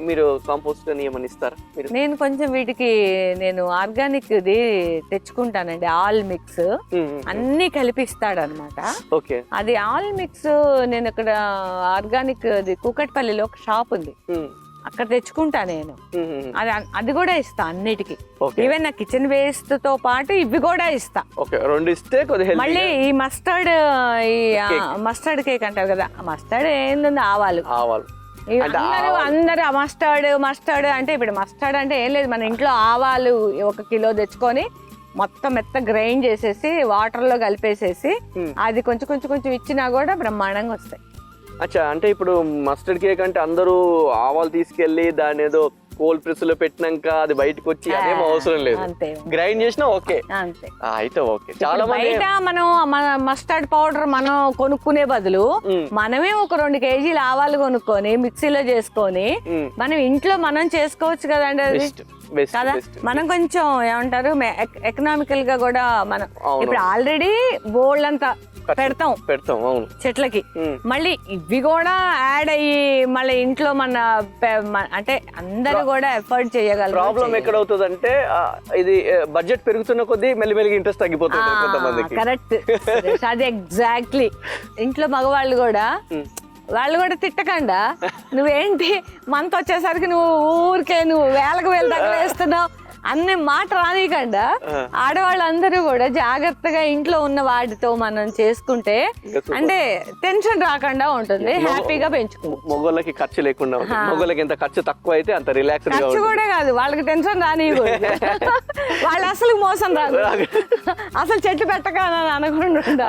మీరు కాంపోస్ట్ అని ఏమని ఇస్తారా మీరు? నేను కొంచెం వీటికి నేను ఆర్గానిక్ ఇది తెచ్చుకుంటానండి, ఆల్ మిక్స్ అన్ని కలిపిస్తాడు అనమాట. ఓకే. అది ఆల్ మిక్స్ నేను ఇక్కడ ఆర్గానిక్ అది కూకట్పల్లిలో ఒక షాప్ ఉంది, అక్కడ తెచ్చుకుంటా నేను. అది కూడా ఇస్తా అన్నిటికీ, ఈవెన్ నా కిచెన్ వేస్ట్ తో పాటు ఇవి కూడా ఇస్తా. రెండు ఇస్తే మళ్ళీ ఈ మస్టర్డ్, ఈ మస్టర్డ్ కేక్ అంటారు కదా, మస్టర్డ్ ఏంది ఆవాలు. అందరూ మస్టర్డ్ అంటే ఇప్పుడు మస్టర్డ్ అంటే ఏం లేదు, మన ఇంట్లో ఆవాలు 1 కిలో తెచ్చుకొని మొత్తం మెత్త గ్రైండ్ చేసేసి వాటర్ లో కలిపేసేసి అది కొంచెం కొంచెం కొంచెం ఇచ్చినా కూడా బ్రహ్మాండంగా వస్తాయి. అచ్చా, అంటే ఇప్పుడు మస్టర్డ్ కేక్ అంటే అందరూ ఆవాలు తీసుకెళ్లి దాని ఏదో కోల్డ్ ప్రెస్ లో పెట్టినాక అది బయటకు వచ్చి అదేం అవసరం లేదు, గ్రైండ్ చేసినా ఓకే. అంతే, అయితే ఓకే. చాలా మంది బయట మనం మస్టర్డ్ పౌడర్ మనం కొనుక్కునే బదులు మనమే ఒక 2 కేజీలు ఆవాలు కొనుక్కొని మిక్సీలో చేసుకొని మనం ఇంట్లో మనం చేసుకోవచ్చు కదండి అది కదా. మనం కొంచెం ఏమంటారు ఎకనామికల్ గా కూడా మనం ఇప్పుడు ఆల్రెడీ బోల్డ్ అంతా పెడతాం అవును చెట్లకి, మళ్ళీ ఇవి కూడా యాడ్ అయ్యి మళ్ళీ ఇంట్లో మన అంటే అందరూ కూడా ఎఫర్ట్ చేయగలరు. ప్రాబ్లం ఎక్కడ అవుతుంది అంటే ఇది బడ్జెట్ పెరుగుతున్న కొద్దీ మెల్లిమెల్లిగా ఇంట్రెస్ట్ తగ్గిపోతుంది కొంతమందికి. కరెక్ట్, అది ఎగ్జాక్ట్లీ. ఇంట్లో మగవాళ్ళు కూడా వాళ్ళు కూడా తిట్టకుండా నువ్వేంటి మంత్ వచ్చేసరికి నువ్వు ఊరికే వేలకు దగ్గర వేస్తున్నావు అన్ని మాట రానికండా ఆడవాళ్ళందరూ కూడా జాగ్రత్తగా ఇంట్లో ఉన్న వాటితో మనం చేసుకుంటే అంటే టెన్షన్ రాకుండా ఉంటుంది, హ్యాపీగా పెంచుకుంటాం. మొగోళ్ళకి ఖర్చు లేకుండా, మొగోళ్ళకి ఎంత ఖర్చు తక్కువ అయితే అంత రిలాక్స్. ఖర్చు కూడా కాదు, వాళ్ళకి టెన్షన్ రానివ్వకూడదు, వాళ్ళు అసలు మోసం రాదు, అసలు చెట్లు పెట్టక అనకుండా